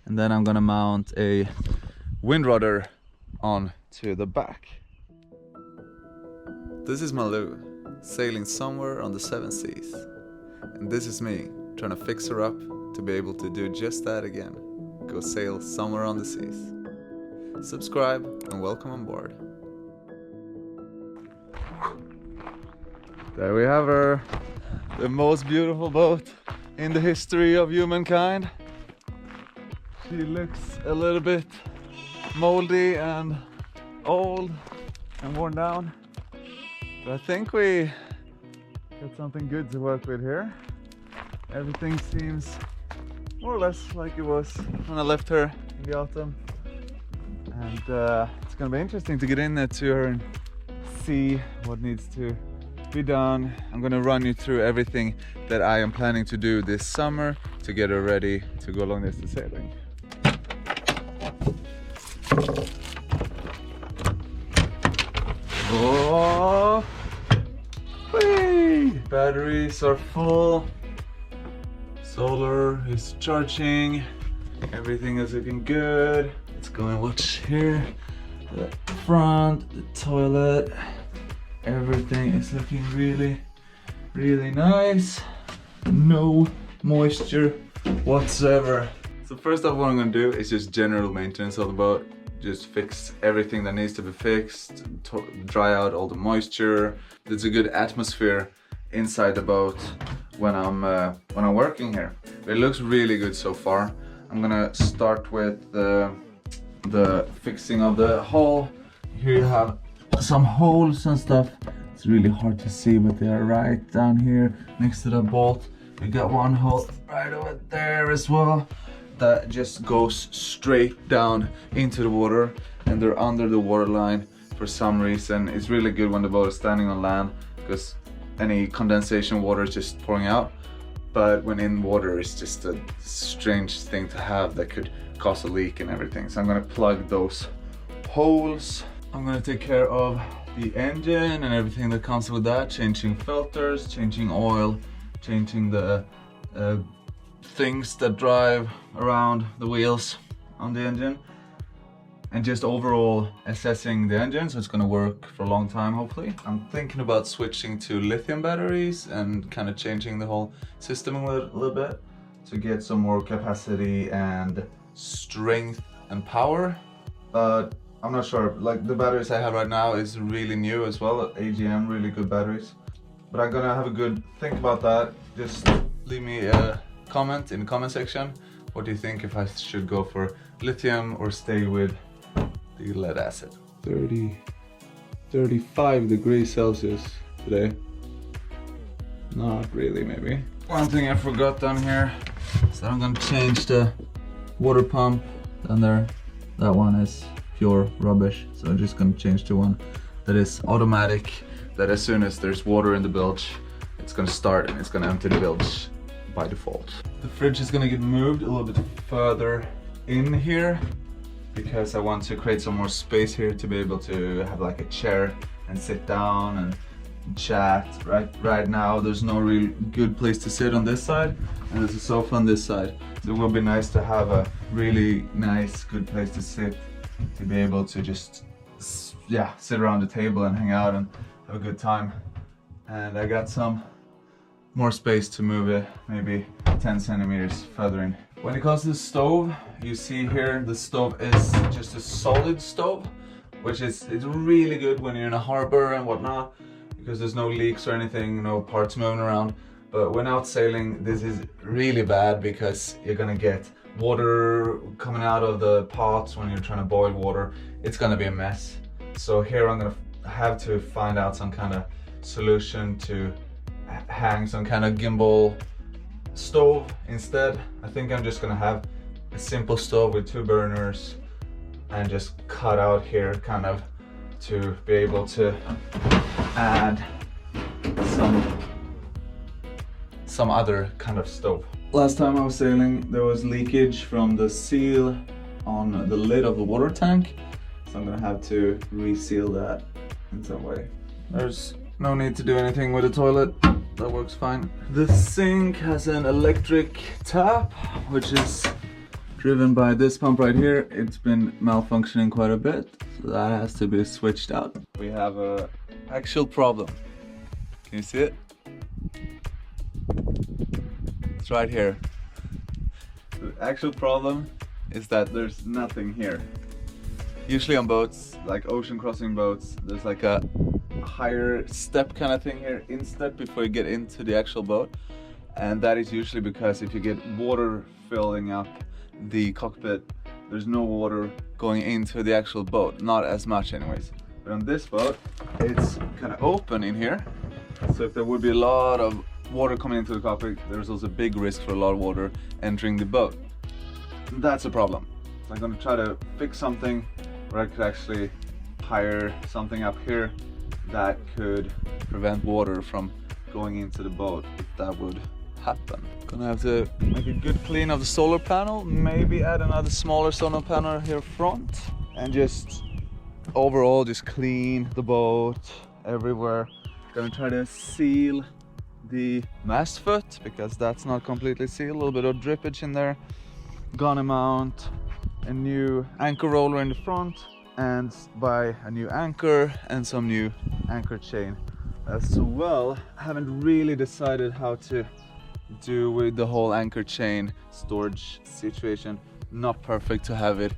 and then I'm gonna mount a wind rudder onto the back. This is Malou, sailing somewhere on the 7 seas. And this is me, trying to fix her up to be able to do just that again. Go sail somewhere on the seas. Subscribe and welcome on board. There we have her, the most beautiful boat in the history of humankind. She looks a little bit moldy and old and worn down, but I think we got something good to work with here. Everything seems more or less like it was when I left her in the autumn, and it's gonna be interesting to get in there to her and see what needs to be done. I'm gonna run you through everything that I am planning to do this summer to get her ready to go long distance sailing. Oh, whee! Batteries are full. Solar is charging. Everything is looking good. Let's go and watch here. The front, the toilet. Everything is looking really, really nice. No moisture whatsoever. So first off, what I'm gonna do is just general maintenance of the boat. Just fix everything that needs to be fixed, dry out all the moisture. There's a good atmosphere inside the boat when I'm working here. It looks really good so far. I'm gonna start with the fixing of the hull. Here you have some holes and stuff. It's really hard to see, but they are right down here next to the bolt. We got one hole right over there as well that just goes straight down into the water, and they're under the water line for some reason. It's really good when the boat is standing on land because any condensation water is just pouring out, but when in water it's just a strange thing to have that could cause a leak and everything. So I'm gonna plug those holes. I'm gonna take care of the engine and everything that comes with that, changing filters, changing oil, changing the things that drive around the wheels on the engine, and just overall assessing the engine so it's gonna work for a long time hopefully. I'm thinking about switching to lithium batteries and kind of changing the whole system a little bit to get some more capacity and strength and power, but I'm not sure. Like the batteries I have right now is really new as well, AGM, really good batteries. But I'm gonna have a good think about that. Just leave me a comment in the comment section. What do you think, if I should go for lithium or stay with the lead acid? 35 degrees Celsius today. Not really, maybe. One thing I forgot down here, so I'm gonna change the water pump down there. That one is pure rubbish, so I'm just gonna change to one that is automatic, that as soon as there's water in the bilge, it's gonna start and it's gonna empty the bilge by default. The fridge is gonna get moved a little bit further in here because I want to create some more space here to be able to have like a chair and sit down and chat. Right now there's no real good place to sit on this side, and there's a sofa on this side, so it will be nice to have a really nice good place to sit, to be able to just sit around the table and hang out and have a good time. And I got some more space to move it, maybe 10 centimeters further in. When it comes to the stove, you see here the stove is just a solid stove, which is really good when you're in a harbor and whatnot, because there's no leaks or anything, no parts moving around. But when out sailing, this is really bad because you're gonna get water coming out of the pots when you're trying to boil water. It's gonna be a mess. So here I'm gonna have to find out some kind of solution to hang some kind of gimbal stove instead. I think I'm just gonna have a simple stove with 2 burners and just cut out here kind of to be able to add some other kind of stove. Last time I was sailing, there was leakage from the seal on the lid of the water tank, so I'm gonna have to reseal that in some way. There's no need to do anything with the toilet, that works fine. The sink has an electric tap, which is driven by this pump right here. It's been malfunctioning quite a bit, so that has to be switched out. We have a actual problem. Can you see it? It's right here. The actual problem is that there's nothing here. Usually on boats, like ocean crossing boats, there's like a higher step kind of thing here, instep, before you get into the actual boat. And that is usually because if you get water filling up the cockpit, there's no water going into the actual boat, not as much anyways. But on this boat, it's kind of open in here. So if there would be a lot of water coming into the cockpit, there's also a big risk for a lot of water entering the boat. And that's a problem. So I'm going to try to fix something where I could actually hire something up here that could prevent water from going into the boat, if that would happen. Gonna have to make a good clean of the solar panel, maybe add another smaller solar panel here front, and just overall just clean the boat everywhere. Gonna try to seal the mast foot because that's not completely sealed, a little bit of drippage in there. Gonna mount a new anchor roller in the front and buy a new anchor and some new anchor chain as well. I haven't really decided how to do with the whole anchor chain storage situation. Not perfect to have it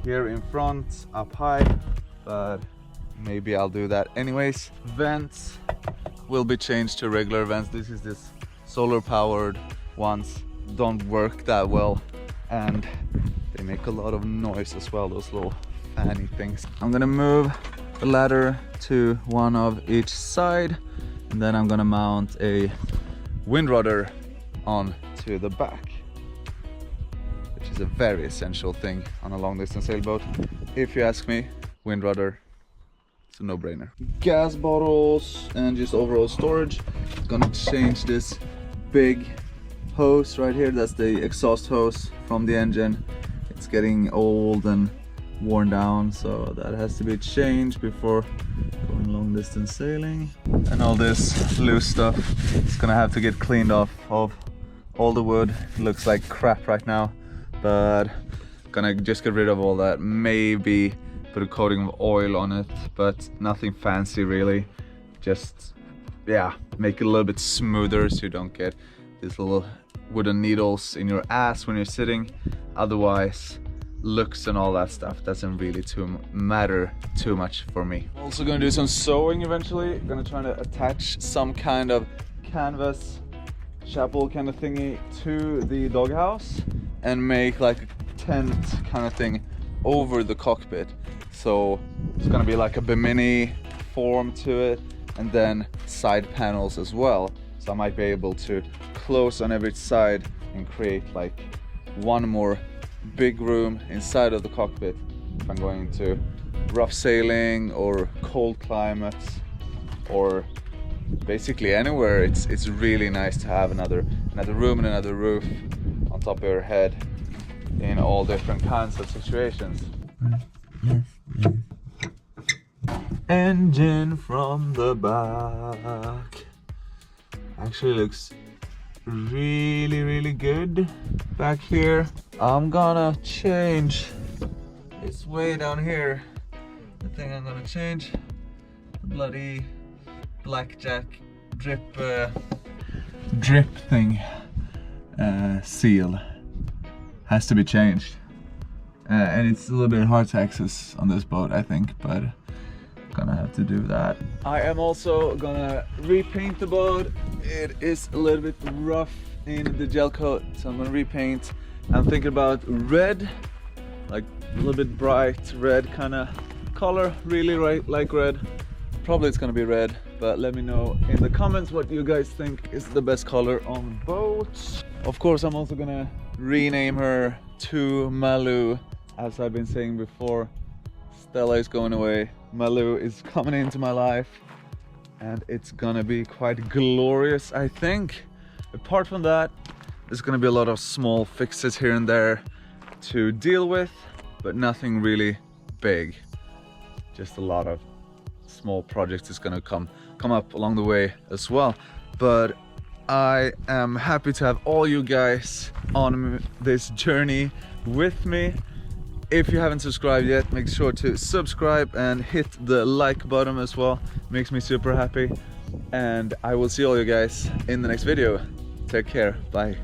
here in front up high, but maybe I'll do that anyways. Vents will be changed to regular vents. This solar powered ones don't work that well and they make a lot of noise as well, those little fanny things. I'm gonna move the ladder to one of each side, and then I'm gonna mount a wind rudder onto the back, which is a very essential thing on a long distance sailboat. If you ask me, wind rudder, it's a no-brainer. Gas bottles and just overall storage. Gonna change this big hose right here. That's the exhaust hose from the engine. It's getting old and worn down, so that has to be changed before going long distance sailing. And all this loose stuff is gonna have to get cleaned off of all the wood. It looks like crap right now, but gonna just get rid of all that. Maybe put a coating of oil on it, but nothing fancy really. Just, yeah, make it a little bit smoother so you don't get these little wooden needles in your ass when you're sitting. Otherwise, looks and all that stuff doesn't really matter too much for me. I'm also gonna do some sewing eventually. I'm gonna try to attach some kind of canvas chapel kind of thingy to the doghouse and make like a tent kind of thing over the cockpit. So it's gonna be like a bimini form to it, and then side panels as well. So I might be able to close on every side and create like one more big room inside of the cockpit if I'm going to rough sailing or cold climates, or basically anywhere. It's really nice to have another room and another roof on top of your head in all different kinds of situations. Engine from the back actually looks really good back here. I'm gonna change, it's way down here, the thing I'm gonna change, the bloody blackjack drip thing, seal has to be changed, and it's a little bit hard to access on this boat I think, but gonna have to do that. I am also gonna repaint the boat. It is a little bit rough in the gel coat, so I'm gonna repaint. I'm thinking about red, like a little bit bright red kind of color, really like red. Probably it's gonna be red, but let me know in the comments what you guys think is the best color on boats. Of course, I'm also gonna rename her to Malu, as I've been saying before. Stella is going away, Malu is coming into my life, and it's gonna be quite glorious, I think. Apart from that, there's gonna be a lot of small fixes here and there to deal with, but nothing really big. Just a lot of small projects is gonna come up along the way as well. But I am happy to have all you guys on this journey with me. If you haven't subscribed yet, make sure to subscribe and hit the like button as well. Makes me super happy. And I will see all you guys in the next video. Take care. Bye.